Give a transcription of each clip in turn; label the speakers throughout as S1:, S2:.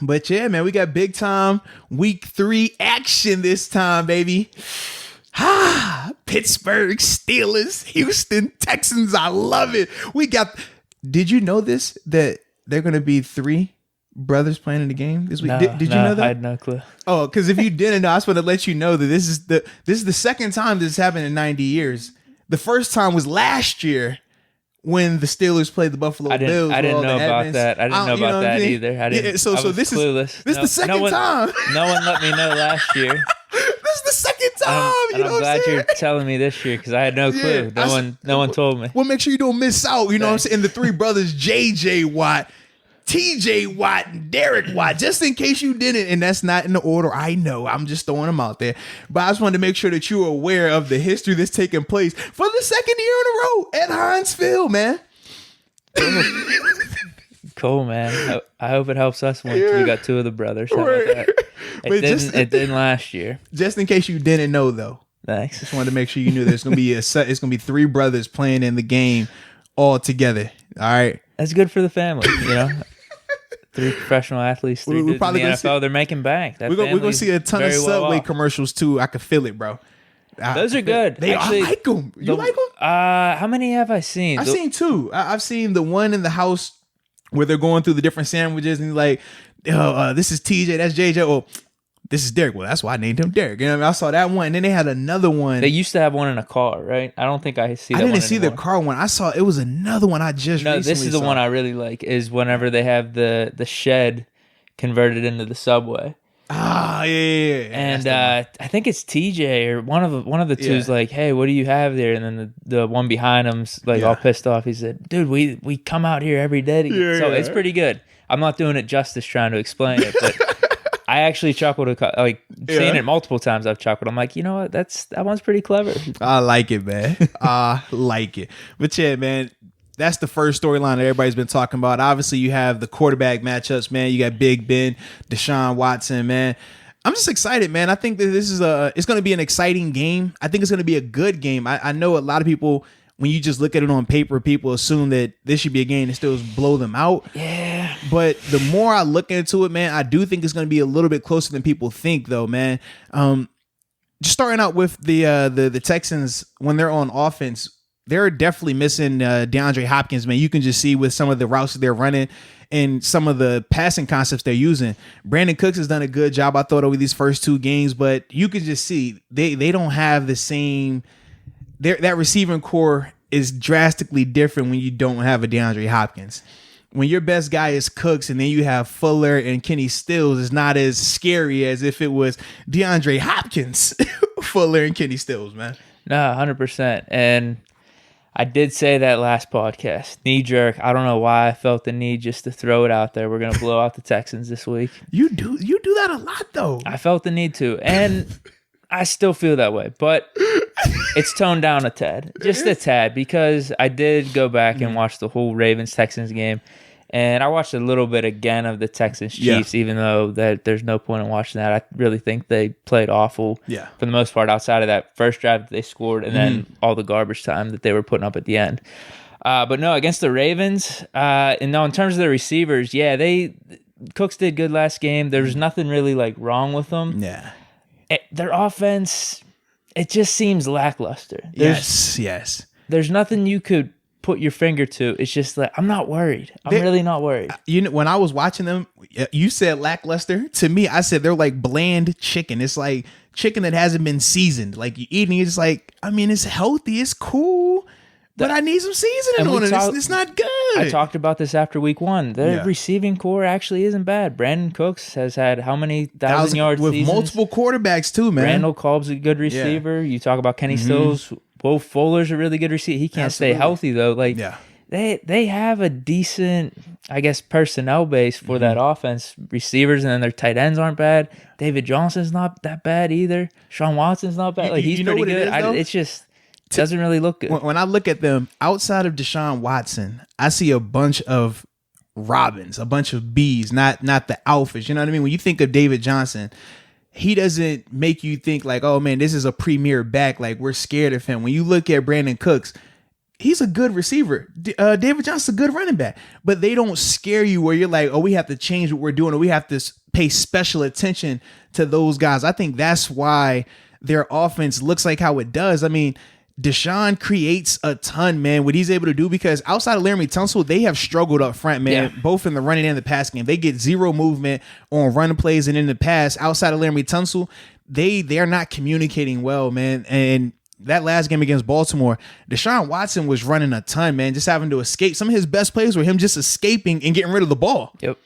S1: But yeah, man, we got big time week 3 action this time, baby. Pittsburgh Steelers, Houston Texans. I love it. Did you know this? That they're going to be 3 brothers playing in the game this week?
S2: No,
S1: did you know that?
S2: I had no clue.
S1: Oh, because if you didn't know, I just want to let you know that this is the second time this has happened in 90 years. The first time was last year when the Steelers played the Buffalo Bills.
S2: I didn't know about that. I didn't know about that either.
S1: So this
S2: clueless.
S1: This is the second time.
S2: No one let me know last year.
S1: This is the second time.
S2: I'm glad you're telling me this year because I had no clue. No one told me.
S1: Well, make sure you don't miss out. You know what I'm saying? And the 3 brothers, J.J. Watt, T.J. Watt, and Derek Watt, just in case you didn't. And that's not in the order. I know. I'm just throwing them out there. But I just wanted to make sure that you were aware of the history that's taking place for the second year in a row at Heinz Field, man.
S2: Cool, man. I hope it helps us once we got 2 of the brothers. How about that? It didn't last year.
S1: Just in case you didn't know, though.
S2: Thanks.
S1: Just wanted to make sure you knew there's gonna be it's gonna be 3 brothers playing in the game all together. All right,
S2: that's good for the family. 3 professional athletes. 3 dudes
S1: probably
S2: in the
S1: gonna
S2: NFL. They're making bank.
S1: We're gonna see a ton of Subway commercials too. I can feel it, bro.
S2: Those are good.
S1: I like them. You like them?
S2: How many have I seen?
S1: I've seen 2. I've seen the one in the house where they're going through the different sandwiches and he's like, this is TJ, that's JJ. Oh, this is Derek. Well, that's why I named him Derek. You know what I mean? I saw that one. And then they had another one.
S2: They used to have one in a car, right? I don't think I see that one.
S1: I didn't see the car one. I saw it was another one I just recently
S2: this is the one I really like is whenever they have the shed converted into the Subway.
S1: Ah, yeah.
S2: And I think it's TJ or one of the two is like, hey, what do you have there? And then the one behind him's like all pissed off. He said, dude, we come out here every day to get so it's pretty good. I'm not doing it justice trying to explain it, but I actually chuckled seeing it multiple times. I've chuckled. I'm like, you know what? That one's pretty clever.
S1: I like it, man. I like it. But yeah, man. That's the first storyline that everybody's been talking about. Obviously, you have the quarterback matchups, man. You got Big Ben, Deshaun Watson, man. I'm just excited, man. I think that this is it's going to be an exciting game. I think it's going to be a good game. I know a lot of people, when you just look at it on paper, people assume that this should be a game that still blow them out.
S2: Yeah.
S1: But the more I look into it, man, I do think it's going to be a little bit closer than people think, though, man. Just starting out with the Texans, when they're on offense, they're definitely missing DeAndre Hopkins, man. You can just see with some of the routes that they're running and some of the passing concepts they're using. Brandon Cooks has done a good job, I thought, over these first 2 games, but you can just see they don't have the same. That receiving core is drastically different when you don't have a DeAndre Hopkins. When your best guy is Cooks and then you have Fuller and Kenny Stills, it's not as scary as if it was DeAndre Hopkins, Fuller and Kenny Stills, man.
S2: No, 100%. And I did say that last podcast. Knee jerk. I don't know why I felt the need just to throw it out there. We're going to blow out the Texans this week.
S1: You do that a lot, though.
S2: I felt the need to. And I still feel that way. But it's toned down a tad. Just a tad. Because I did go back and watch the whole Ravens-Texans game. And I watched a little bit again of the Texans-Chiefs, even though that there's no point in watching that. I really think they played awful for the most part outside of that first drive that they scored and then all the garbage time that they were putting up at the end. But no, against the Ravens, and no, in terms of the receivers, Cooks did good last game. There was nothing really wrong with them.
S1: Yeah.
S2: Their offense, it just seems lackluster.
S1: Yes.
S2: There's nothing you could put your finger to. It's just like, I'm not worried. I'm really not worried.
S1: You know, when I was watching them, you said lackluster. To me, I said they're like bland chicken. It's like chicken that hasn't been seasoned. Like you eating it, it's like, I mean, it's healthy, it's cool, but I need some seasoning on it. It's not good.
S2: I talked about this after week 1. Their receiving core actually isn't bad. Brandon Cooks has had how many 1,000-yard
S1: with
S2: seasons?
S1: Multiple quarterbacks too, man.
S2: Randall Cobb's a good receiver. You talk about Kenny Stills. Will Fuller's a really good receiver. He can't stay healthy though. They have a decent, I guess, personnel base for that offense. Receivers and then their tight ends aren't bad. David Johnson's not that bad either. Sean Watson's not bad. He's pretty good. It's just doesn't really look good.
S1: When I look at them, outside of Deshaun Watson, I see a bunch of Robins, a bunch of Bs, not the alphas. You know what I mean? When you think of David Johnson, he doesn't make you think like, oh man, this is a premier back. Like we're scared of him. When you look at Brandon Cooks, he's a good receiver. David Johnson's a good running back, but they don't scare you where you're like, oh, we have to change what we're doing, or we have to pay special attention to those guys. I think that's why their offense looks like how it does. I mean, Deshaun creates a ton, man, what he's able to do, because outside of Laramie Tunsil, they have struggled up front, man, both in the running and the pass game. They get zero movement on running plays, and in the pass, outside of Laramie Tunsil, they are not communicating well, man. And that last game against Baltimore, Deshaun Watson was running a ton, man, just having to escape. Some of his best plays were him just escaping and getting rid of the ball.
S2: Yep.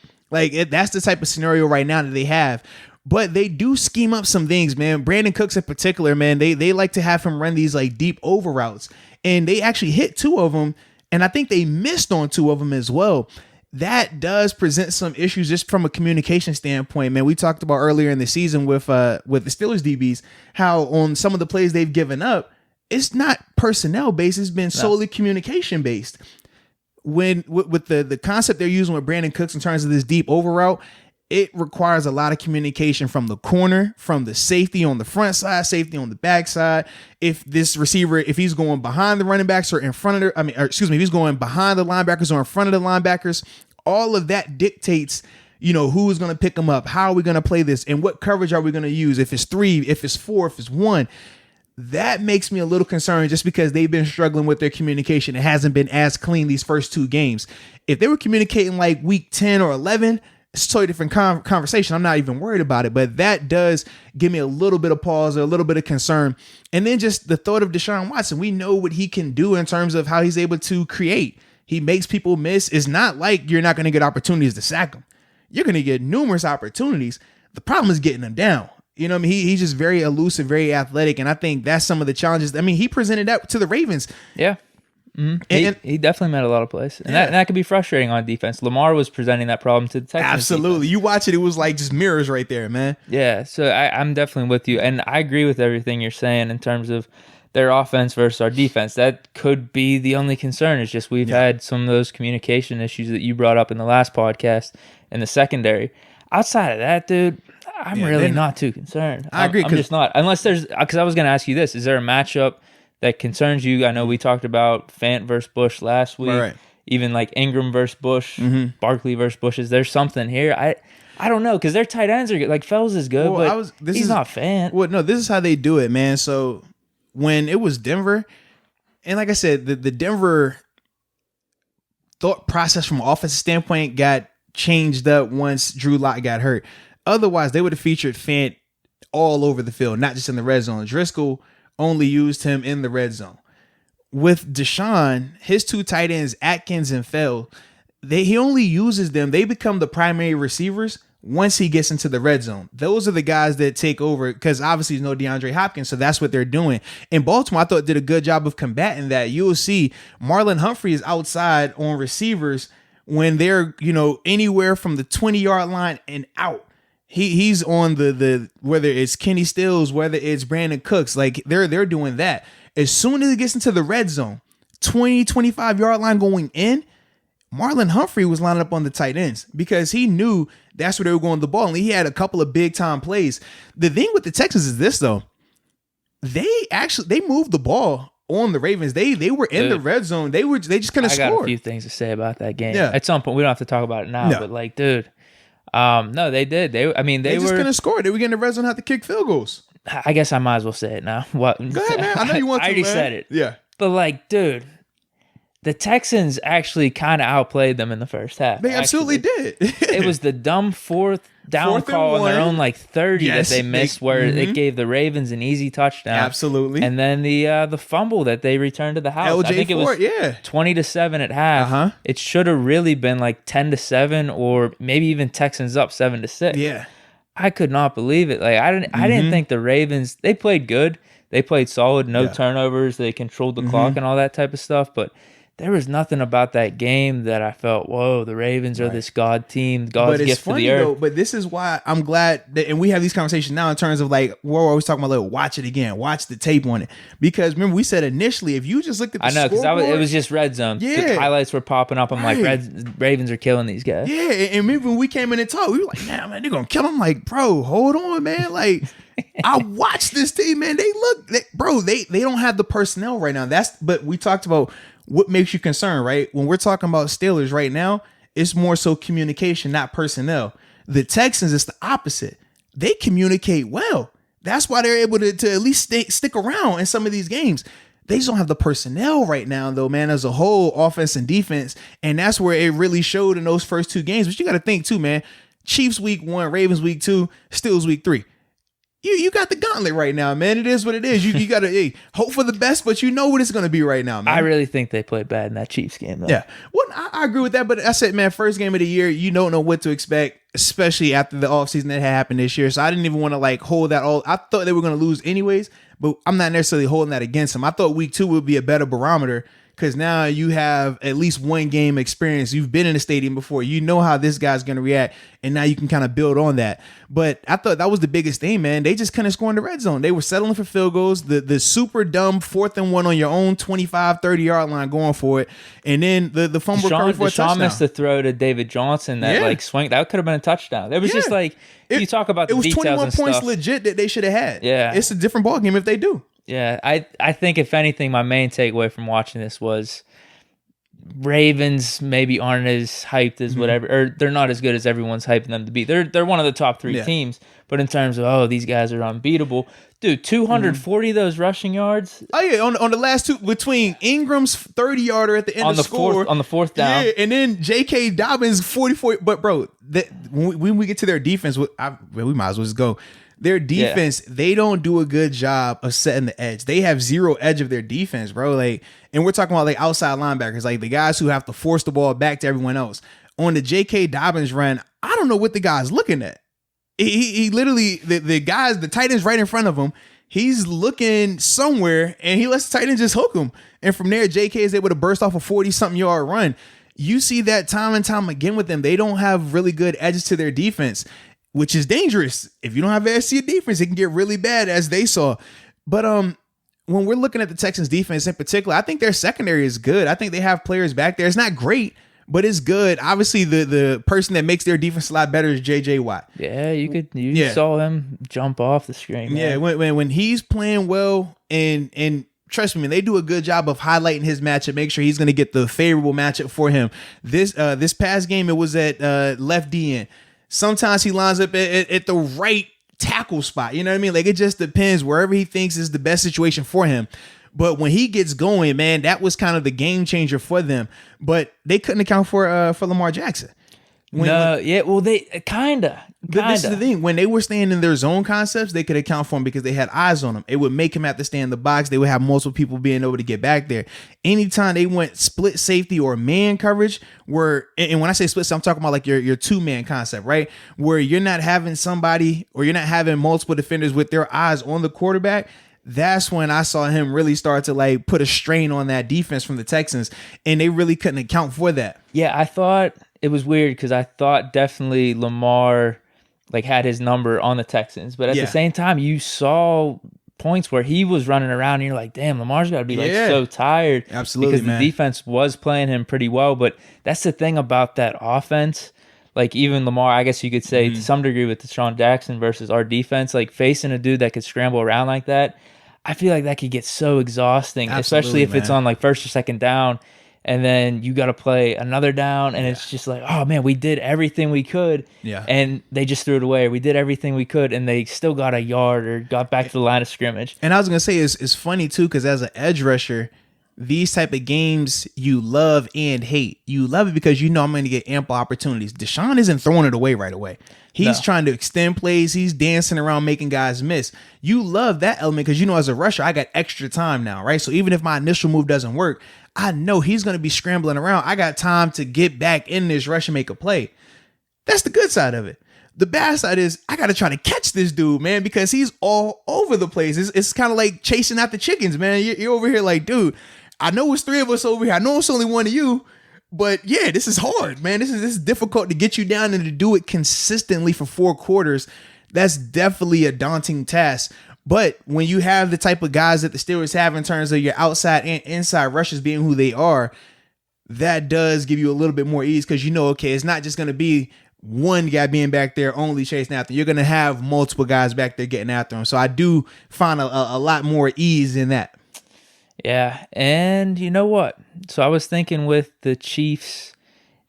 S1: That's the type of scenario right now that they have. But they do scheme up some things, man. Brandon Cooks in particular, man, they like to have him run these like deep over routes. And they actually hit 2 of them. And I think they missed on 2 of them as well. That does present some issues just from a communication standpoint, man. We talked about earlier in the season with the Steelers DBs, how on some of the plays they've given up, it's not personnel based. It's been solely communication based. When with the concept they're using with Brandon Cooks in terms of this deep over route, it requires a lot of communication from the corner, from the safety on the front side, safety on the back side. If this receiver, if he's going behind the running backs or in front of if he's going behind the linebackers or in front of the linebackers, all of that dictates, who's going to pick them up, how are we going to play this, and what coverage are we going to use, if it's 3, if it's 4, if it's 1. That makes me a little concerned just because they've been struggling with their communication. It hasn't been as clean these first 2 games. If they were communicating like week 10 or 11, it's a totally different conversation. I'm not even worried about it, but that does give me a little bit of pause or a little bit of concern. And then just the thought of Deshaun Watson. We know what he can do in terms of how he's able to create. He makes people miss. It's not like you're not going to get opportunities to sack him. You're going to get numerous opportunities. The problem is getting them down. You know what I mean? He's just very elusive, very athletic. And I think that's some of the challenges. I mean, he presented that to the Ravens.
S2: Yeah. Mm-hmm. He definitely made a lot of plays. And that could be frustrating on defense. Lamar was presenting that problem to the Texans.
S1: Absolutely. Defense. You watch it, it was like just mirrors right there, man.
S2: Yeah. So I'm definitely with you. And I agree with everything you're saying in terms of their offense versus our defense. That could be the only concern. It's just we've had some of those communication issues that you brought up in the last podcast in the secondary. Outside of that, dude, I'm really not too concerned.
S1: I agree.
S2: I'm just not. Unless because I was going to ask you this. Is there a matchup that concerns you? I know we talked about Fant versus Bush last week.
S1: Right.
S2: Even like Ingram versus Bush, Barkley versus Bush. Is there something here? I don't know, because their tight ends are good. Like, Fells is good, but he's not Fant.
S1: Well, no, this is how they do it, man. So when it was Denver, and like I said, the Denver thought process from an offensive standpoint got changed up once Drew Lock got hurt. Otherwise, they would have featured Fant all over the field, not just in the red zone. Driscoll only used him in the red zone. With Deshaun, his 2 tight ends, Atkins and Fell, he only uses them. They become the primary receivers once he gets into the red zone. Those are the guys that take over, because obviously there's no DeAndre Hopkins, so that's what they're doing. In Baltimore, I thought did a good job of combating that. You'll see Marlon Humphrey is outside on receivers when they're, anywhere from the 20-yard line and out. He's on the whether it's Kenny Stills, whether it's Brandon Cooks, like they're doing that. As soon as it gets into the red zone, 20, 25-yard line going in, Marlon Humphrey was lining up on the tight ends because he knew that's where they were going the ball. And he had a couple of big time plays. The thing with the Texans is this, though. They moved the ball on the Ravens. They were in the red zone. They just couldn't score.
S2: I got a few things to say about that game. Yeah. At some point, we don't have to talk about it now, but like, dude, no, they did. They just
S1: couldn't score. They were getting the red zone, have to kick field goals.
S2: I guess I might as well say it now. What?
S1: Go ahead, man. I know you want to.
S2: I already said it.
S1: Yeah.
S2: But like, dude, the Texans actually kind of outplayed them in the first half.
S1: They absolutely did.
S2: It was the dumb fourth down call on their own like 30 that they missed, where it gave the Ravens an easy touchdown.
S1: Absolutely.
S2: And then the fumble that they returned to the house.
S1: LJ
S2: I think it was 20-7 at half. It should have really been like 10-7, or maybe even Texans up 7-6.
S1: Yeah.
S2: I could not believe it. Like I didn't think the Ravens, they played good. They played solid, no turnovers. They controlled the clock and all that type of stuff. But there was nothing about that game that I felt, whoa, the Ravens are this God team, God's gift to the earth. Though,
S1: but this is why I'm glad that, and we have these conversations now in terms of like, we're always talking about, like, watch it again, watch the tape on it. Because remember, we said initially, if you just look at the
S2: scoreboard, because it was just red zone.
S1: Yeah.
S2: The highlights were popping up. I'm like, Ravens are killing these guys.
S1: Yeah, and remember when we came in and talked, we were like, nah, man, they're going to kill them. Like, bro, hold on, man. Like, I watched this team, man. They don't have the personnel right now. But we talked about what makes you concerned, right? When we're talking about Steelers right now, it's more so communication, not personnel. The Texans, it's the opposite. They communicate well. That's why they're able to at least stick around in some of these games. They just don't have the personnel right now, though, man, as a whole, offense and defense. And that's where it really showed in those first 2 games. But you got to think, too, man. Chiefs week 1, Ravens week 2, Steelers week 3. You got the gauntlet right now, man. It is what it is. You got to hope for the best, but you know what it's going to be right now, man.
S2: I really think they played bad in that Chiefs game, though.
S1: Yeah. Well, I agree with that, but I said, man, first game of the year, you don't know what to expect, especially after the offseason that had happened this year. So I didn't even want to hold that all. I thought they were going to lose anyways, but I'm not necessarily holding that against them. I thought week 2 would be a better barometer because now you have at least 1 game experience. You've been in the stadium before. You know how this guy's going to react, and now you can kind of build on that. But I thought that was the biggest thing, man. They just couldn't score in the red zone. They were settling for field goals, the super dumb 4th and 1 on your own 25, 30-yard line going for it, and then the fumble recovery for a touchdown.
S2: Deshaun missed the throw to David Johnson that swing. That could have been a touchdown. It was just you talk about the details and stuff. It was 21 points legit that they should have had. Yeah.
S1: It's a different ballgame if they do.
S2: Yeah, I think if anything, my main takeaway from watching this was Ravens maybe aren't as hyped as whatever, or they're not as good as everyone's hyping them to be. They're one of the top 3 teams, but in terms of these guys are unbeatable, dude, 240 of those rushing yards.
S1: Oh yeah, on the last 2 between Ingram's 30-yarder at the end of the score
S2: on the 4th down,
S1: and then J.K. Dobbins 44. But bro, when we get to their defense, we might as well just go. Their defense, they don't do a good job of setting the edge. They have 0 edge of their defense, bro. And we're talking about outside linebackers, the guys who have to force the ball back to everyone else. On the J.K. Dobbins run, I don't know what the guy's looking at. He literally, the guys, the tight end's right in front of him. He's looking somewhere, and he lets the tight end just hook him. And from there, J.K. is able to burst off a 40-something yard run. You see that time and time again with them. They don't have really good edges to their defense, which is dangerous. If you don't have edge to your defense, it can get really bad, as they saw. But when we're looking at the Texans defense in particular, I think their secondary is good. I think they have players back there. It's not great, but it's good. Obviously, the person that makes their defense a lot better is J.J. Watt.
S2: Yeah, you saw him jump off the screen.
S1: Man. Yeah, when he's playing well, and trust me, man, they do a good job of highlighting his matchup, make sure he's going to get the favorable matchup for him. This past game, it was at left DN. Sometimes he lines up at the right tackle spot. You know what I mean? It just depends wherever he thinks is the best situation for him. But when he gets going, man, that was kind of the game changer for them. But they couldn't account for Lamar Jackson.
S2: They kind of.
S1: This is the thing. When they were staying in their zone concepts, they could account for him because they had eyes on him. It would make him have to stay in the box. They would have multiple people being able to get back there. Anytime they went split safety or man coverage, and when I say split, I'm talking about your 2-man concept, right? Where you're not having somebody or you're not having multiple defenders with their eyes on the quarterback. That's when I saw him really start to put a strain on that defense from the Texans, and they really couldn't account for that.
S2: Yeah, I thought it was weird because I thought definitely Lamar had his number on the Texans, but at the same time, you saw points where he was running around, and you're like, "Damn, Lamar's got to be so tired."
S1: Absolutely,
S2: because the defense was playing him pretty well. But that's the thing about that offense. Even Lamar, I guess you could say to some degree with Deshaun Jackson versus our defense, facing a dude that could scramble around like that, I feel like that could get so exhausting, especially if it's on 1st or 2nd down. And then you got to play another down, and it's just oh, man, we did everything we could, and they just threw it away. We did everything we could, and they still got a yard or got back to the line of scrimmage.
S1: And I was going to say, it's funny, too, because as an edge rusher, these type of games you love and hate. You love it because I'm going to get ample opportunities. Deshaun isn't throwing it away right away. He's trying to extend plays. He's dancing around making guys miss. You love that element because, as a rusher, I got extra time now, right? So even if my initial move doesn't work, I know he's going to be scrambling around. I got time to get back in this rush and make a play. That's the good side of it. The bad side is I got to try to catch this dude, man, because he's all over the place. It's kind of like chasing after chickens, man. You're over here dude, I know it's 3 of us over here. I know it's only one of you. But yeah, this is hard, man. This is difficult to get you down and to do it consistently for 4 quarters. That's definitely a daunting task. But when you have the type of guys that the Steelers have in terms of your outside and inside rushers being who they are, that does give you a little bit more ease because okay, it's not just going to be one guy being back there only chasing after. You're going to have multiple guys back there getting after him. So I do find a lot more ease in that.
S2: Yeah, and you know what? So I was thinking with the Chiefs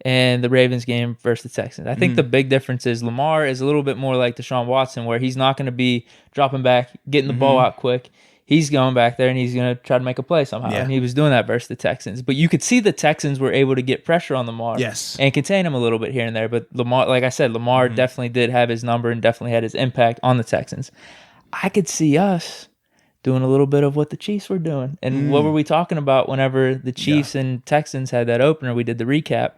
S2: and the Ravens game versus the Texans. I think the big difference is Lamar is a little bit more like Deshaun Watson, where he's not going to be dropping back, getting the ball out quick. He's going back there and he's going to try to make a play somehow.
S1: Yeah.
S2: And he was doing that versus the Texans. But you could see the Texans were able to get pressure on Lamar and contain him a little bit here and there. But Lamar, like I said, Lamar definitely did have his number and definitely had his impact on the Texans. I could see us doing a little bit of what the Chiefs were doing. And what were we talking about whenever the Chiefs and Texans had that opener? We did the recap.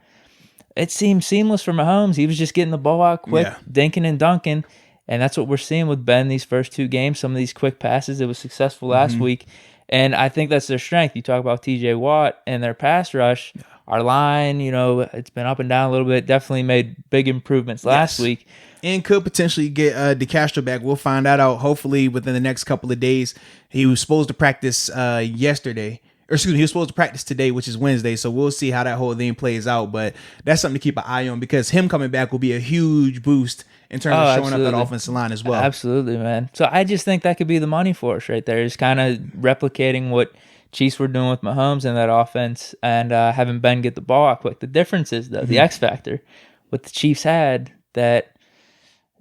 S2: It seemed seamless for Mahomes. He was just getting the ball out quick, dinking and dunking. And that's what we're seeing with Ben these first two games. Some of these quick passes. It was successful last week. And I think that's their strength. You talk about TJ Watt and their pass rush. Our line, it's been up and down a little bit. Definitely made big improvements last week.
S1: And could potentially get DeCastro back. We'll find that out hopefully within the next couple of days. He was supposed to practice yesterday. Or excuse me, he was supposed to practice today, which is Wednesday. So we'll see how that whole thing plays out. But that's something to keep an eye on because him coming back will be a huge boost in terms of showing up that offensive line as well.
S2: Absolutely, man. So I just think that could be the money for us right there. Is kind of replicating what Chiefs were doing with Mahomes and that offense and having Ben get the ball out quick. The difference is, though, the X factor, what the Chiefs had that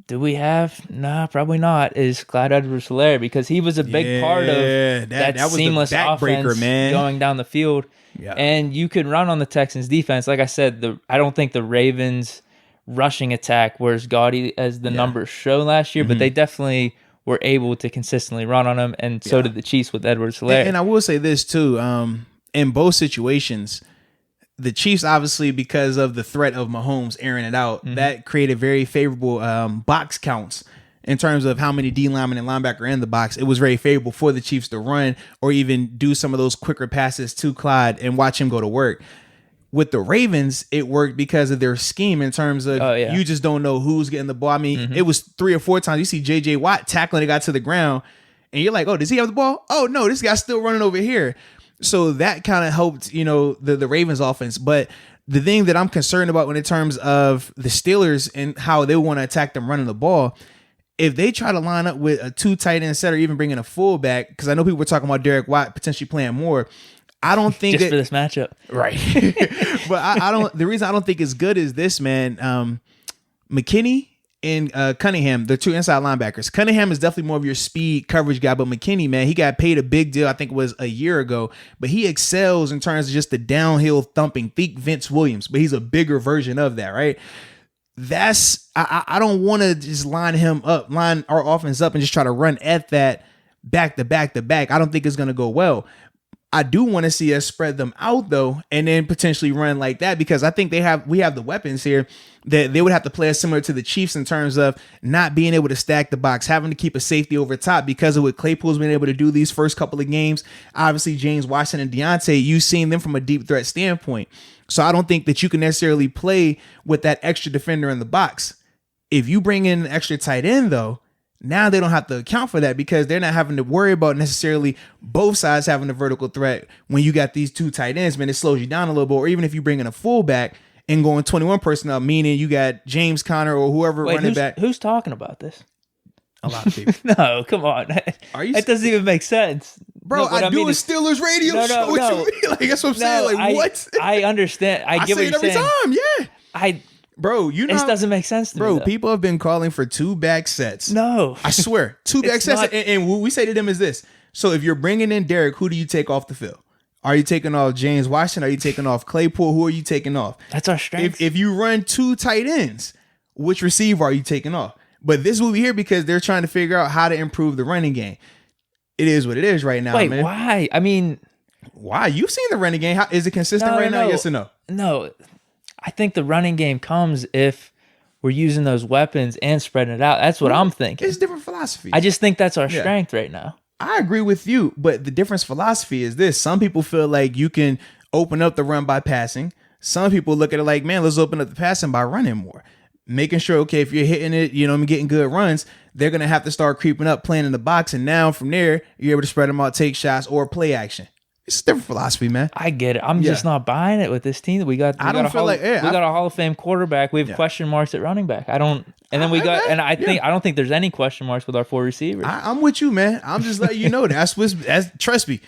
S2: do we have? Nah, probably not, is Clyde Edwards-Helaire because he was a big part of that was seamless offense going down the field. Yeah. And you could run on the Texans defense. Like I said, I don't think the Ravens rushing attack were as gaudy as the numbers show last year, but they definitely were able to consistently run on them, and so did the Chiefs with Edwards-Helaire.
S1: And I will say this too, in both situations, the Chiefs obviously because of the threat of Mahomes airing it out, that created very favorable box counts in terms of how many D linemen and linebacker are in the box. It was very favorable for the Chiefs to run or even do some of those quicker passes to Clyde and watch him go to work. With the Ravens, it worked because of their scheme in terms of you just don't know who's getting the ball. I mean, it was 3 or 4 times. You see J.J. Watt tackling it, got to the ground, and you're like, oh, does he have the ball? Oh, no, this guy's still running over here. So that kind of helped, the Ravens offense. But the thing that I'm concerned about in terms of the Steelers and how they want to attack them running the ball, if they try to line up with a 2 tight end set or even bring in a fullback, because I know people were talking about Derek Watt potentially playing more, I don't think
S2: just for this matchup,
S1: right? But I don't. The reason I don't think it's good is this, man. McKinney and Cunningham, the 2 inside linebackers. Cunningham is definitely more of your speed coverage guy, but McKinney, man, he got paid a big deal. I think it was a year ago, but he excels in terms of just the downhill thumping. Think Vince Williams, but he's a bigger version of that, right? That's I don't want to just line our offense up and just try to run at that back to back. I don't think it's gonna go well. I do want to see us spread them out though, and then potentially run like that because I think we have the weapons here that they would have to play us similar to the Chiefs in terms of not being able to stack the box, having to keep a safety over top because of what Claypool's been able to do these first couple of games. Obviously, James Washington and Deontay, you've seen them from a deep threat standpoint. So I don't think that you can necessarily play with that extra defender in the box. If you bring in an extra tight end though, now they don't have to account for that because they're not having to worry about necessarily both sides having a vertical threat. When you got these 2 tight ends, man, it slows you down a little bit. Or even if you bring in a fullback and going 21 personnel, meaning you got James Conner or whoever running back.
S2: Who's talking about this?
S1: A lot of people.
S2: No, come on.
S1: Are you?
S2: It doesn't even make sense.
S1: Bro, I do a Steelers radio show. What you mean? Like, that's what I'm saying. Like, what?
S2: I understand. I get what you're saying.
S1: Every time, yeah. Bro,
S2: this doesn't make sense to me.
S1: Bro, people have been calling for 2 back sets.
S2: No.
S1: I swear. 2 back sets. And what we say to them is this. So if you're bringing in Derek, who do you take off the field? Are you taking off James Washington? Are you taking off Claypool? Who are you taking off?
S2: That's our strength.
S1: If you run 2 tight ends, which receiver are you taking off? But this will be here because they're trying to figure out how to improve the running game. It is what it is right now, man.
S2: Wait, why? I mean...
S1: Why? You've seen the running game. Is it consistent now? Yes or no?
S2: No. I think the running game comes if we're using those weapons and spreading it out. That's what I'm thinking.
S1: It's different philosophy.
S2: I just think that's our strength right now.
S1: I agree with you, but the difference philosophy is this. Some people feel like you can open up the run by passing. Some people look at it like, man, let's open up the passing by running more. Making sure, okay, if you're hitting it, getting good runs, they're going to have to start creeping up, playing in the box. And now from there, you're able to spread them out, take shots, or play action. It's a different philosophy, man.
S2: I get it. I'm just not buying it with this team that we got. We got a Hall of Fame quarterback. We have question marks at running back. I don't think there's any question marks with our 4 receivers.
S1: I'm with you, man. I'm just letting you know trust me.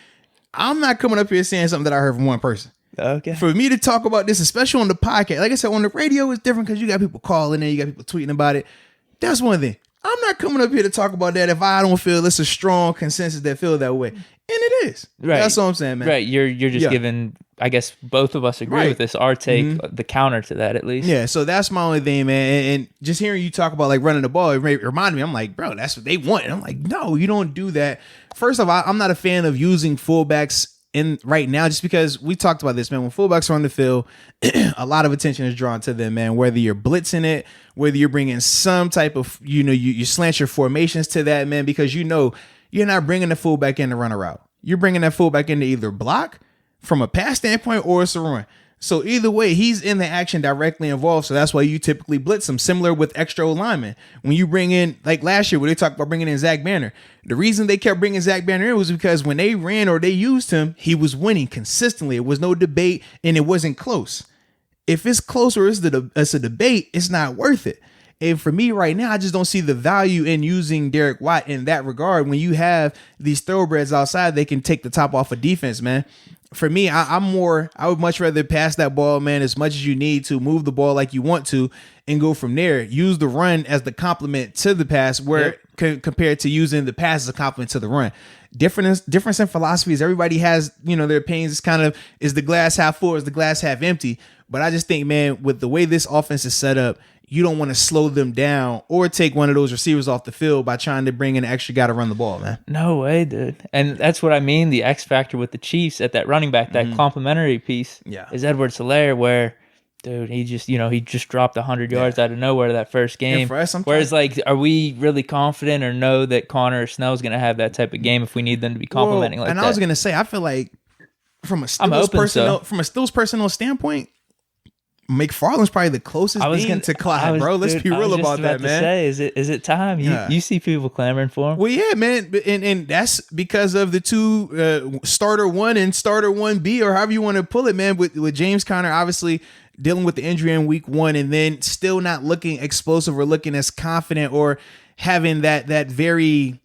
S1: I'm not coming up here saying something that I heard from one person.
S2: Okay.
S1: For me to talk about this, especially on the podcast, like I said, on the radio, it's different because you got people calling in, you got people tweeting about it. That's one thing. I'm not coming up here to talk about that if I don't feel it's a strong consensus that feel that way. And it is.
S2: Right.
S1: That's what I'm saying, man.
S2: Right. You're just giving, I guess both of us agree with this, our take, the counter to that at least.
S1: Yeah, so that's my only thing, man. And just hearing you talk about like running the ball, it reminded me, I'm like, bro, that's what they want. And I'm like, no, you don't do that. First of all, I'm not a fan of using fullbacks in right now, just because we talked about this, man. When fullbacks are on the field, a lot of attention is drawn to them, man. Whether you're blitzing it, whether you're bringing some type of, you slant your formations to that, man, because you're not bringing the fullback in to run a route. You're bringing that fullback in to either block from a pass standpoint or it's a run. So either way, he's in the action directly involved. So that's why you typically blitz him, similar with extra linemen. When you bring in, like last year, when they talked about bringing in Zach Banner, the reason they kept bringing Zach Banner in was because when they ran or they used him, he was winning consistently. It was no debate and it wasn't close. If it's close or it's a debate, it's not worth it. And for me right now, I just don't see the value in using Derek Watt in that regard. When you have these thoroughbreds outside, they can take the top off of defense, man. For me, I would much rather pass that ball, man, as much as you need to, move the ball like you want to, and go from there. Use the run as the complement to the pass, where compared to using the pass as a complement to the run. Difference in philosophies. Everybody has, their opinions. It's kind of, is the glass half full, is the glass half empty? But I just think, man, with the way this offense is set up, you don't want to slow them down or take one of those receivers off the field by trying to bring in an extra guy to run the ball, man.
S2: No way, dude. And that's what I mean. The X factor with the Chiefs at that running back, that complimentary piece, is Edwards-Helaire, where, dude, he just dropped 100 yards out of nowhere that first game.
S1: For us,
S2: whereas, are we really confident or know that Connor or Snell's going to have that type of game if we need them to be complimenting like that?
S1: And I was going to say, I feel like from a Stills personnel standpoint, McFarland's probably the closest thing to Clyde, bro. Let's be real about that, man.
S2: Is it time? You see people clamoring for him?
S1: Well, yeah, man, and that's because of the two starter 1 and starter 1B, or however you want to pull it, man. With James Conner obviously dealing with the injury in week 1, and then still not looking explosive or looking as confident or having that very,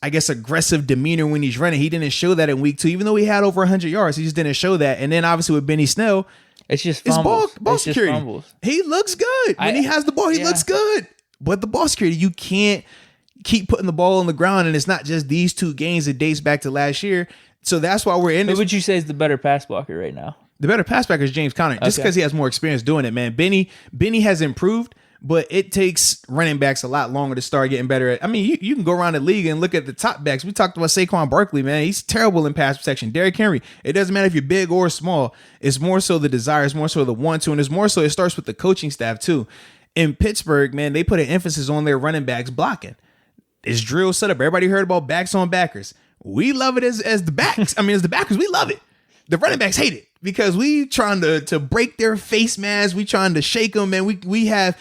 S1: I guess, aggressive demeanor when he's running. He didn't show that in week 2, even though he had over 100 yards. He just didn't show that. And then obviously with Benny Snell,
S2: it's just fumbles.
S1: Ball security. Fumbles. He looks good. When he has the ball, he looks good. But the ball security, you can't keep putting the ball on the ground, and it's not just these 2 games. It dates back to last year. So that's why we're in this.
S2: Who would you say is the better pass blocker right now?
S1: The better pass blocker is James Conner, just because he has more experience doing it, man. Benny has improved, but it takes running backs a lot longer to start getting better at. I mean, you can go around the league and look at the top backs. We talked about Saquon Barkley, man. He's terrible in pass protection. Derrick Henry, it doesn't matter if you're big or small. It's more so the desire. It's more so the want to. And it's more so it starts with the coaching staff, too. In Pittsburgh, man, they put an emphasis on their running backs blocking. It's drill set up. Everybody heard about backs on backers. We love it as the backs. I mean, as the backers, we love it. The running backs hate it because we trying to break their face masks. We trying to shake them, man. We have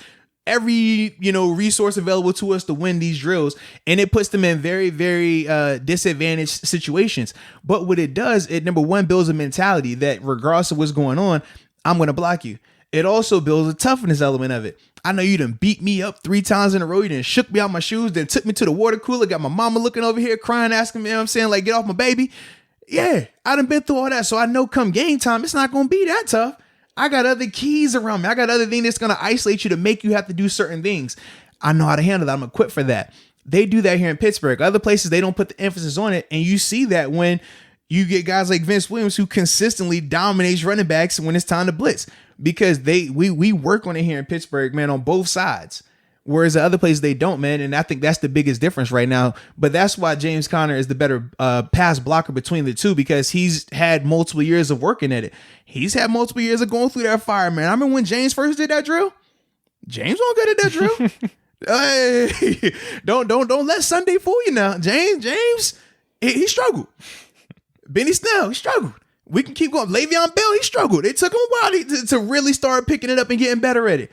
S1: every resource available to us to win these drills, and it puts them in very, very disadvantaged situations. But what it does, it number one builds a mentality that regardless of what's going on, I'm going to block you. It also builds a toughness element of it. I know you done beat me up 3 times in a row. You done shook me out my shoes, then took me to the water cooler, got my mama looking over here crying, asking me, like, get off my baby. Yeah, I done been through all that. So I know come game time, it's not going to be that tough. I got other keys around me. I got other things that's going to isolate you to make you have to do certain things. I know how to handle that. I'm equipped for that. They do that here in Pittsburgh. Other places, they don't put the emphasis on it. And you see that when you get guys like Vince Williams who consistently dominates running backs when it's time to blitz. Because we work on it here in Pittsburgh, man, on both sides. Whereas the other places, they don't, man. And I think that's the biggest difference right now. But that's why James Conner is the better pass blocker between the two, because he's had multiple years of working at it. He's had multiple years of going through that fire, man. I remember when James first did that drill. James won't good at that drill. Hey, don't let Sunday fool you now. James, he struggled. Benny Snell, he struggled. We can keep going. Le'Veon Bell, he struggled. It took him a while to really start picking it up and getting better at it.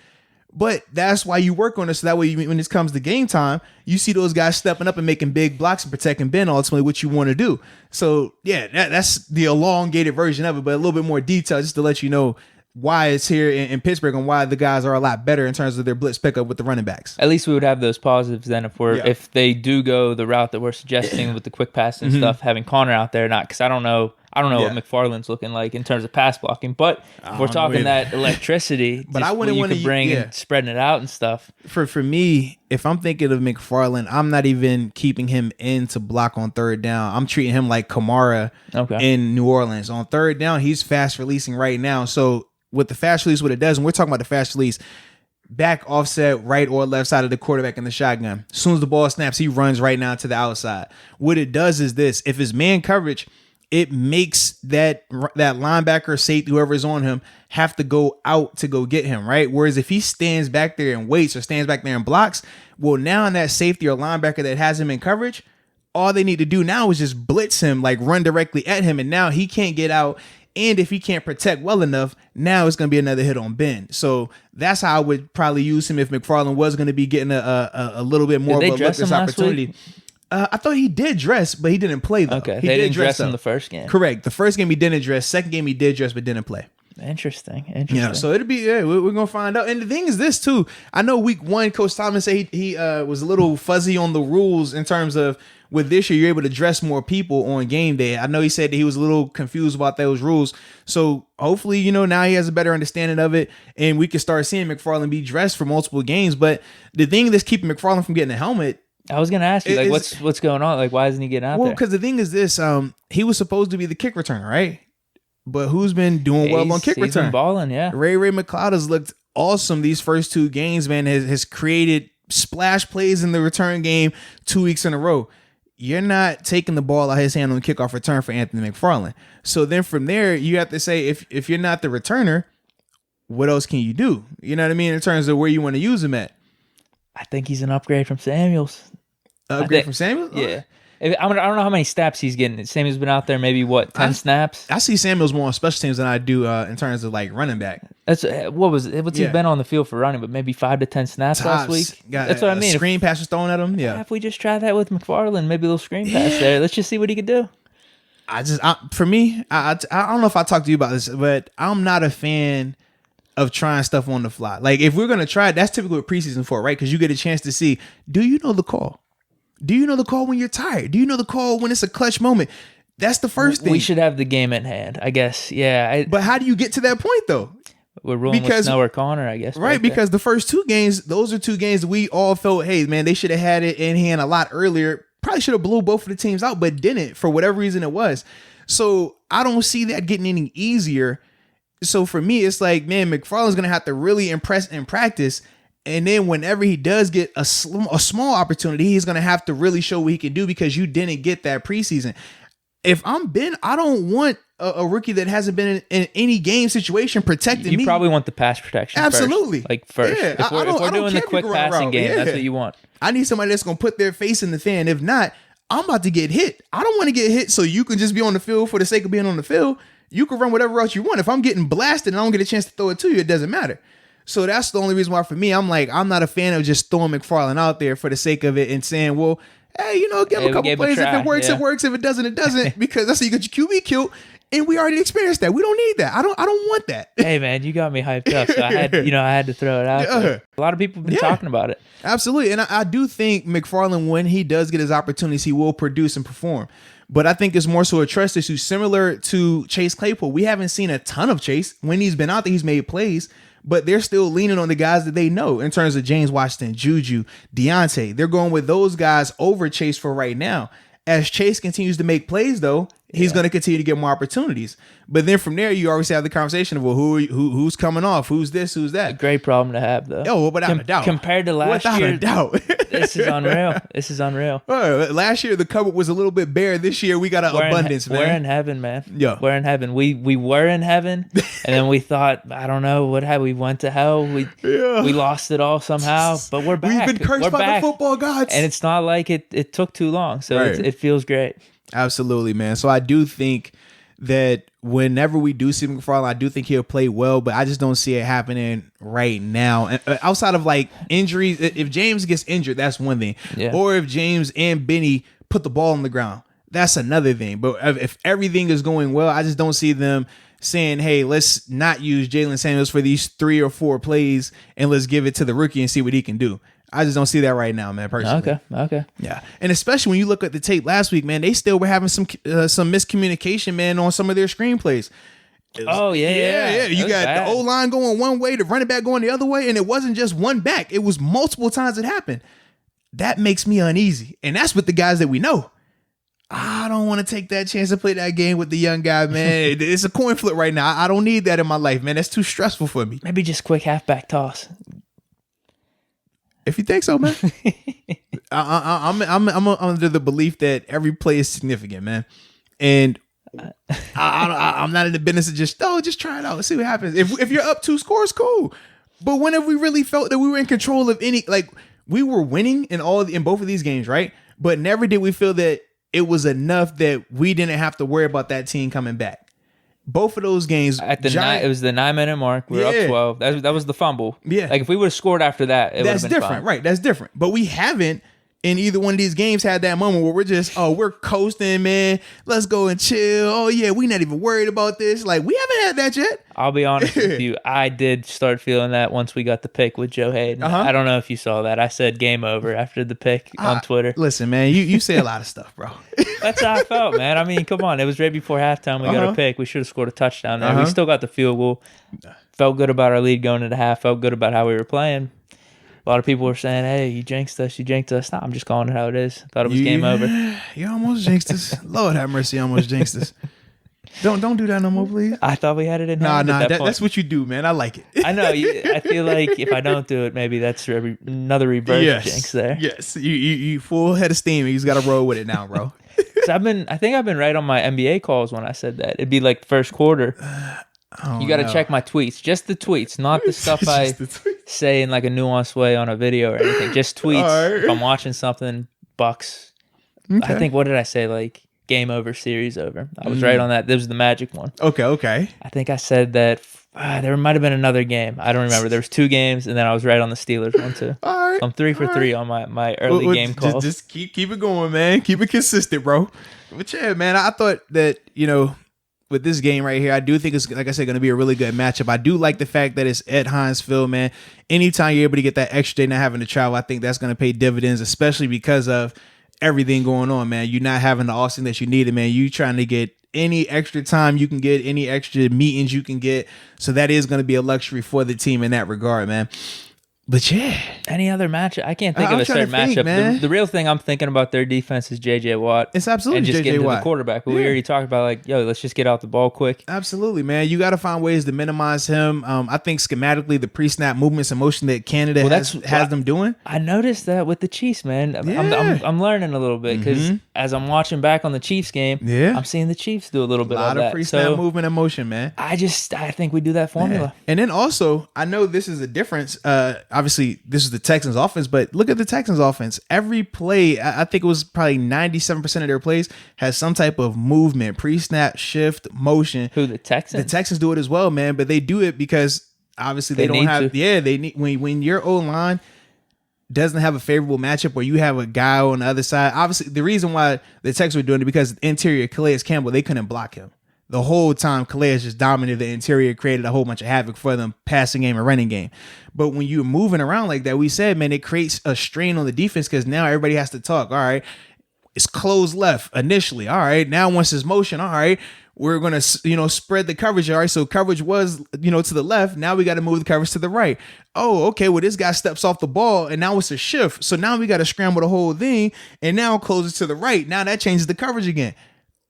S1: But that's why you work on it. So that way, when it comes to game time, you see those guys stepping up and making big blocks and protecting Ben, ultimately what you want to do. So, yeah, that's the elongated version of it, but a little bit more detail just to let you know why it's here in Pittsburgh and why the guys are a lot better in terms of their blitz pickup with the running backs.
S2: At least we would have those positives then if they do go the route that we're suggesting with the quick pass and stuff, having Connor out there. Not because I don't know. I don't know
S1: Yeah.
S2: what McFarland's looking like in terms of pass blocking, but if we're talking that electricity,
S1: But
S2: just
S1: I wouldn't
S2: what
S1: wanna
S2: you could bring
S1: yeah.
S2: and spreading it out and stuff.
S1: For me, if I'm thinking of McFarland, I'm not even keeping him in to block on third down. I'm treating him like Kamara in New Orleans. On third down, he's fast releasing right now. So with the fast release, what it does, and we're talking about the fast release, back offset right or left side of the quarterback in the shotgun. As soon as the ball snaps, he runs right now to the outside. What it does is this: if it's man coverage, it makes that linebacker, safety, whoever's on him, have to go out to go get him, right? Whereas if he stands back there and waits or stands back there and blocks, well, now in that safety or linebacker that has him in coverage, all they need to do now is just blitz him, like run directly at him, and now he can't get out. And if he can't protect well enough, now it's going to be another hit on Ben. So that's how I would probably use him if McFarland was going to be getting a little bit more of a lucrative opportunity. I thought he did dress, but he didn't play, though.
S2: Okay,
S1: he
S2: they
S1: did
S2: didn't dress
S1: though.
S2: in the first game.
S1: Correct. The first game he didn't dress. Second game he did dress, but didn't play.
S2: Interesting.
S1: Yeah, so it'll be, we're going to find out. And the thing is this, too. I know week one, Coach Thomas said he was a little fuzzy on the rules in terms of with this year, you're able to dress more people on game day. I know he said that he was a little confused about those rules. So hopefully, now he has a better understanding of it and we can start seeing McFarland be dressed for multiple games. But the thing that's keeping McFarland from getting a helmet,
S2: I was going to ask you, like, what's going on? Like, why isn't he getting out there?
S1: Well, because the thing is this, he was supposed to be the kick returner, right? But who's been doing well on kick return?
S2: He's been balling, yeah.
S1: Ray McLeod has looked awesome these first two games, man. Has created splash plays in the return game 2 weeks in a row. You're not taking the ball out of his hand on kickoff return for Anthony McFarland. So then from there, you have to say, if you're not the returner, what else can you do? You know what I mean? In terms of where you want to use him at.
S2: I think he's an upgrade from Samuels.
S1: Upgrade from Samuels?
S2: Yeah. I don't know how many snaps he's getting. Samuel's been out there maybe 10 snaps.
S1: I see Samuel's more on special teams than I do in terms of like running back.
S2: That's what's he been on the field for running, but maybe 5 to 10 snaps last week.
S1: That's what I mean. Screen pass was thrown at him. Yeah.
S2: If we just try that with McFarland, maybe a little screen pass there. Let's just see what he could do.
S1: For me, I don't know if I talked to you about this, but I'm not a fan of trying stuff on the fly. Like if we're gonna try it, that's typically what preseason for, right? Because you get a chance to see, do you know the call? Do you know the call when you're tired? Do you know the call when it's a clutch moment? That's the first thing.
S2: We should have the game at hand, I guess. Yeah.
S1: But how do you get to that point, though?
S2: We're rolling with Snow or Connor, I guess.
S1: Right, because the first two games, those are two games that we all felt, hey, man, they should have had it in hand a lot earlier. Probably should have blew both of the teams out, but didn't for whatever reason it was. So I don't see that getting any easier. So for me, it's like, man, McFarland's going to have to really impress in practice. And then whenever he does get a small opportunity, he's going to have to really show what he can do because you didn't get that preseason. If I'm Ben, I don't want a rookie that hasn't been in any game situation protecting me.
S2: You probably want the pass protection
S1: Absolutely.
S2: first.
S1: Yeah,
S2: if we're doing the quick passing game, that's what you want.
S1: I need somebody that's going to put their face in the fan. If not, I'm about to get hit. I don't want to get hit so you can just be on the field for the sake of being on the field. You can run whatever route you want. If I'm getting blasted and I don't get a chance to throw it to you, it doesn't matter. So that's the only reason why for me, I'm not a fan of just throwing McFarland out there for the sake of it and saying, well, hey, give him a couple plays. If it works, it works. If it doesn't, it doesn't. Because that's how you get your QB killed. And we already experienced that. We don't need that. I don't want that.
S2: Hey man, you got me hyped up. So I had to throw it out there. A lot of people have been talking about it.
S1: Absolutely. And I do think McFarland, when he does get his opportunities, he will produce and perform. But I think it's more so a trust issue similar to Chase Claypool. We haven't seen a ton of Chase. When he's been out there, he's made plays. But they're still leaning on the guys that they know in terms of James Washington, Juju, Deontay. They're going with those guys over Chase for right now. As Chase continues to make plays, though, he's going to continue to get more opportunities. But then from there, you always have the conversation of, well, who's coming off? Who's this? Who's that?
S2: A great problem to have, though.
S1: Oh, without a doubt.
S2: Compared to last year.
S1: Without a doubt.
S2: This is unreal.
S1: Last year, the cupboard was a little bit bare. This year, we got an abundance, man.
S2: We're in heaven, man.
S1: Yeah.
S2: We're in heaven. We were in heaven, and then we thought, I don't know, we went to hell. We lost it all somehow, but we're back.
S1: We've been cursed by the football gods.
S2: And it's not like it took too long, so it feels great.
S1: Absolutely, man. So I do think that whenever we do see McFarland, I do think he'll play well, but I just don't see it happening right now. And outside of like injuries, if James gets injured, that's one thing.
S2: Yeah.
S1: Or if James and Benny put the ball on the ground, that's another thing. But if everything is going well, I just don't see them saying, hey, let's not use Jalen Samuels for these 3 or 4 plays and let's give it to the rookie and see what he can do. I just don't see that right now, man, personally.
S2: Okay.
S1: Yeah. And especially when you look at the tape last week, man, they still were having some miscommunication, man, on some of their screenplays.
S2: Yeah.
S1: You got the O-line going one way, the running back going the other way, and it wasn't just one back. It was multiple times it happened. That makes me uneasy. And that's with the guys that we know. I don't want to take that chance to play that game with the young guy, man. It's a coin flip right now. I don't need that in my life, man. That's too stressful for me.
S2: Maybe just quick halfback toss.
S1: If you think so, man. I'm under the belief that every play is significant, man. And I'm not in the business of just try it out. Let's see what happens. If you're up 2 scores, cool. But whenever we really felt that we were in control of any, like we were winning in both of these games, right? But never did we feel that it was enough that we didn't have to worry about that team coming back. Both of those games
S2: at the it was the 9-minute mark. We were up 12. That was the fumble.
S1: Yeah,
S2: like if we would have scored after that, it would have been
S1: different,
S2: fine.
S1: Right? That's different. But we haven't in either one of these games had that moment where we're just we're coasting, man. Let's go and chill. Oh yeah, we not even worried about this. Like we haven't had that yet.
S2: I'll be honest with you. I did start feeling that once we got the pick with Joe Hayden. I don't know if you saw that. I said game over after the pick on Twitter.
S1: Listen, man, you say a lot of stuff, bro.
S2: That's how I felt, man. I mean, come on. It was right before halftime. We got a pick. We should have scored a touchdown there. We still got the field goal. Felt good about our lead going into half. Felt good about how we were playing. A lot of people were saying, hey, you jinxed us. No, I'm just calling it how it is. Thought it was game over.
S1: You almost jinxed us. Lord have mercy, almost jinxed us. Don't do that no more, please.
S2: I thought we had it in hand.
S1: That's what you do, man. I like it.
S2: I know. I feel like if I don't do it, maybe that's another reverse jinx there.
S1: Yes, you full head of steam. You just got to roll with it now, bro.
S2: I think I've been right on my NBA calls when I said that. It'd be like first quarter. You got to check my tweets. Just the tweets, not the stuff I say in like a nuanced way on a video or anything. Just tweets. Right. If I'm watching something, Bucks. Okay. I think, what did I say? Like game over, series over. I was right on that. This was the Magic one.
S1: Okay.
S2: I think I said that there might have been another game. I don't remember. There was 2 games, and then I was right on the Steelers one too. All right. So I'm 3 for 3 on my early game calls.
S1: Just keep it going, man. Keep it consistent, bro. But yeah, man, I thought that, with this game right here, I do think it's, like I said, going to be a really good matchup. I do like the fact that it's at Heinz Field, man. Anytime you're able to get that extra day not having to travel, I think that's going to pay dividends, especially because of everything going on, man. You're not having the Austin that you needed, man. You trying to get any extra time you can get, any extra meetings you can get. So that is going to be a luxury for the team in that regard, man. But yeah,
S2: any other matchup? I can't think of a certain matchup. The real thing I'm thinking about their defense is JJ Watt.
S1: It's absolutely
S2: and just
S1: JJ
S2: getting to
S1: Watt.
S2: The quarterback. But we already talked about let's just get out the ball quick.
S1: Absolutely, man. You got to find ways to minimize him. I think schematically, the pre-snap movements and motion that Canada has them doing.
S2: I noticed that with the Chiefs, man.
S1: Yeah.
S2: I'm learning a little bit because as I'm watching back on the Chiefs game, I'm seeing the Chiefs do a little bit of that.
S1: A lot of pre-snap movement and motion, man.
S2: I think we do that formula.
S1: Yeah. And then also, I know this is a difference. Obviously, this is the Texans offense, but look at the Texans offense. Every play, I think it was probably 97% of their plays has some type of movement, pre-snap, shift, motion.
S2: Who, the Texans?
S1: The Texans do it as well, man, but they do it because obviously they don't have, they need, when your O-line doesn't have a favorable matchup where you have a guy on the other side. Obviously, the reason why the Texans were doing it because interior Calais Campbell, they couldn't block him. The whole time, Calais just dominated the interior, created a whole bunch of havoc for them, passing game and running game. But when you're moving around like that, we said, man, it creates a strain on the defense because now everybody has to talk. All right, it's closed left initially. All right, now once it's motion, all right, we're going to, spread the coverage. All right, so coverage was, to the left. Now we got to move the coverage to the right. Oh, okay, well, this guy steps off the ball, and now it's a shift. So now we got to scramble the whole thing, and now close it to the right. Now that changes the coverage again.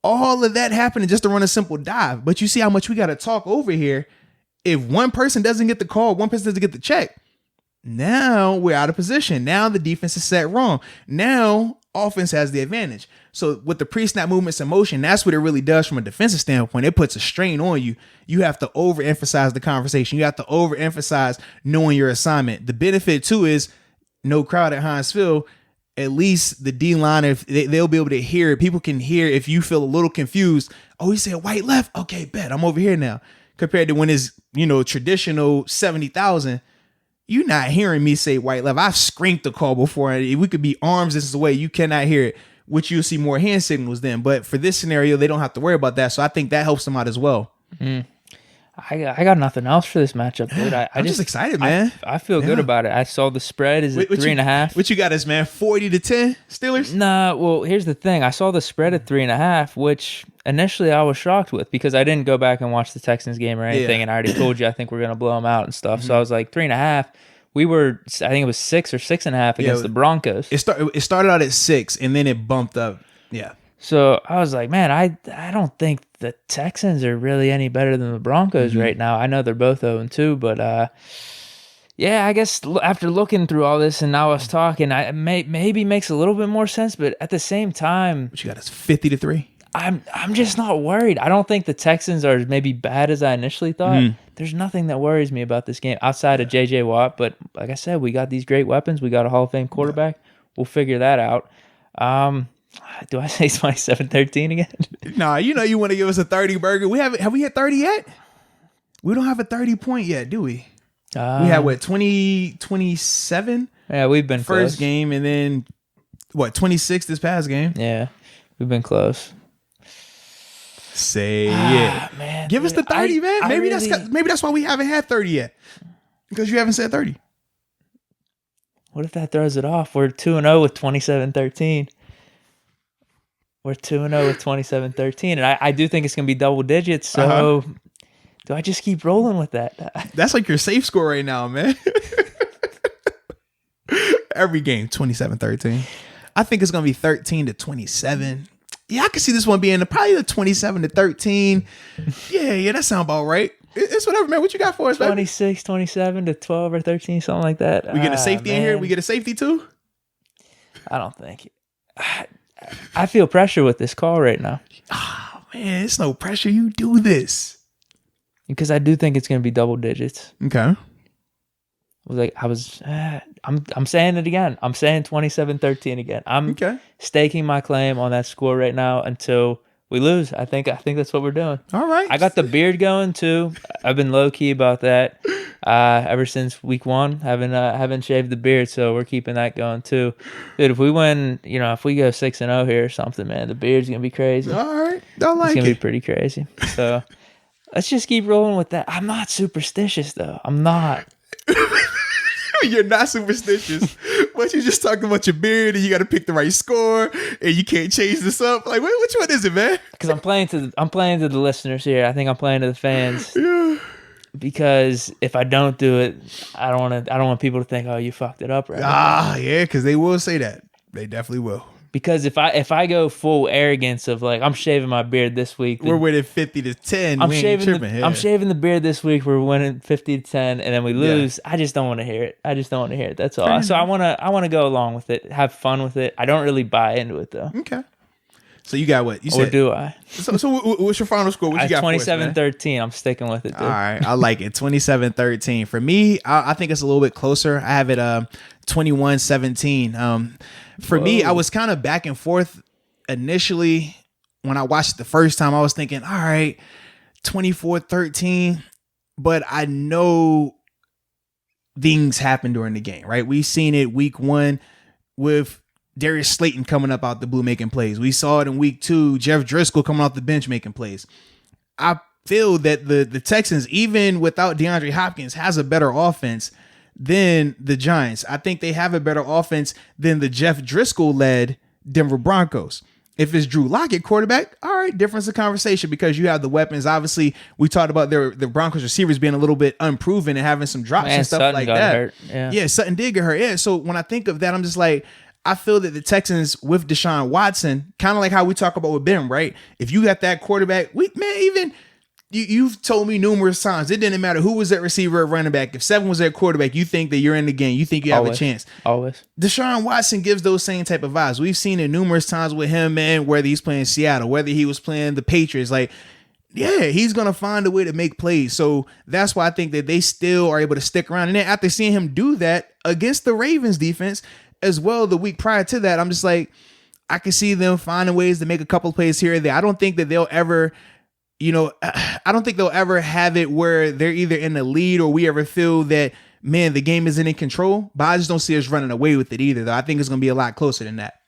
S1: All of that happening just to run a simple dive. But you see how much we got to talk over here. If one person doesn't get the call, one person doesn't get the check. Now we're out of position. Now the defense is set wrong. Now offense has the advantage. So with the pre-snap movements and motion, that's what it really does from a defensive standpoint. It puts a strain on you. You have to overemphasize the conversation. You have to overemphasize knowing your assignment. The benefit too is no crowd at Heinz Field. At least the D-line, if they'll be able to hear it. People can hear if you feel a little confused. Oh, he said white left. Okay, bet. I'm over here now. Compared to when it's, traditional 70,000, you're not hearing me say white left. I've screamed the call before. We could be arms distance away. You cannot hear it, which you'll see more hand signals then. But for this scenario, they don't have to worry about that. So I think that helps them out as well.
S2: I got nothing else for this matchup, dude.
S1: I'm just excited, man.
S2: I feel good about it. I saw the spread is at 3.5.
S1: What you got us, man? 40-10 Steelers?
S2: Nah, well, here's the thing. I saw the spread at 3.5, which initially I was shocked with because I didn't go back and watch the Texans game or anything, and I already told you I think we're gonna blow them out and stuff. So I was like 3.5. We were, I think it was 6 or 6.5 against the Broncos.
S1: It started out at 6, and then it bumped up. Yeah.
S2: So I was like, man, I don't think the Texans are really any better than the Broncos right now. I know they're both 0-2, but yeah, I guess after looking through all this and now us talking, maybe makes a little bit more sense. But at the same time,
S1: what you got us 50-3?
S2: I'm just not worried. I don't think the Texans are maybe bad as I initially thought. There's nothing that worries me about this game outside of J.J. Watt. But like I said, we got these great weapons. We got a Hall of Fame quarterback. We'll figure that out. Do I say 27-13 again?
S1: Nah, you want to give us a 30 burger. Have we hit 30 yet? We don't have a 30 point yet, do we? We had 27?
S2: Yeah, we've been
S1: first
S2: close.
S1: Game, and then 26 this past game.
S2: Yeah, we've been close.
S1: Say it.
S2: Man,
S1: give us the 30, man. Maybe
S2: really,
S1: that's why we haven't had 30 yet. Because you haven't said 30.
S2: What if that throws it off? We're 2-0 with 27-13. We're 2-0 with 27-13, and I do think it's going to be double digits, so do I just keep rolling with that?
S1: That's like your safe score right now, man. Every game, 27-13. I think it's going to be 13-27. Yeah, I can see this one being probably the 27-13. Yeah, that sounds about right. It's whatever, man. What you got for us, baby?
S2: 26, 27 to 12 or 13, something like that.
S1: We get a safety in here? We get a safety too?
S2: I don't think. I feel pressure with this call right now.
S1: Oh, man, it's no pressure. You do this.
S2: Because I do think it's going to be double digits.
S1: Okay.
S2: I'm saying it again. I'm saying 27-13 again. I'm staking my claim on that score right now until we lose. I think that's what we're doing.
S1: All right.
S2: I got the beard going too. I've been low key about that ever since week 1. Haven't shaved the beard, so we're keeping that going too. Dude, if we win, if we go 6-0 here or something, man, the beard's gonna be crazy.
S1: All right, it's
S2: gonna be pretty crazy. So let's just keep rolling with that. I'm not superstitious though. I'm not.
S1: You're not superstitious, but you're just talking about your beard and you got to pick the right score and you can't change this up. Like, which one is it, man?
S2: Because I'm playing to the listeners here. I think I'm playing to the fans. Yeah. Because if I don't do it, I don't want people to think, oh, you fucked it up, right?
S1: Yeah, because they will say that. They definitely will.
S2: Because if I go full arrogance of like I'm shaving my beard this week,
S1: we're winning 50-10.
S2: I'm shaving the beard this week. We're winning 50-10, and then we lose. Yeah. I just don't want to hear it. That's all. So I want to go along with it, have fun with it. I don't really buy into it though.
S1: Okay. So you got what you said?
S2: Or do I?
S1: So what's your final score? What you got?
S2: 27-13. I'm sticking with it, dude.
S1: All right, I like it. 27-13. For me, I think it's a little bit closer. I have it 21-17. For me, I was kind of back and forth initially. When I watched it the first time, I was thinking, all right, 24-13. But I know things happen during the game, right? We've seen it week 1 with Darius Slayton coming up out the blue making plays. We saw it in week 2, Jeff Driscoll coming off the bench making plays. I feel that the Texans, even without DeAndre Hopkins, has a better offense than the Giants. I think they have a better offense than the Jeff Driscoll-led Denver Broncos. If it's Drew Lock at quarterback, all right, difference of conversation because you have the weapons. Obviously, we talked about the Broncos receivers being a little bit unproven and having some drops and stuff
S2: Sutton
S1: like
S2: got
S1: that.
S2: Hurt.
S1: Yeah, Sutton did get hurt. Yeah, so when I think of that, I'm just like, I feel that the Texans with Deshaun Watson, kind of like how we talk about with Ben, right? If you got that quarterback, you've told me numerous times, it didn't matter who was at receiver or running back. If 7 was at quarterback, you think that you're in the game. You think you have a chance.
S2: Always.
S1: Deshaun Watson gives those same type of vibes. We've seen it numerous times with him, man, whether he's playing Seattle, whether he was playing the Patriots. Like, yeah, he's going to find a way to make plays. So that's why I think that they still are able to stick around. And then after seeing him do that against the Ravens defense as well the week prior to that, I'm just like, I can see them finding ways to make a couple of plays here or there. I don't think that they'll ever... I don't think they'll ever have it where they're either in the lead or we ever feel that, man, the game isn't in control. But I just don't see us running away with it either, though. I think it's going to be a lot closer than that.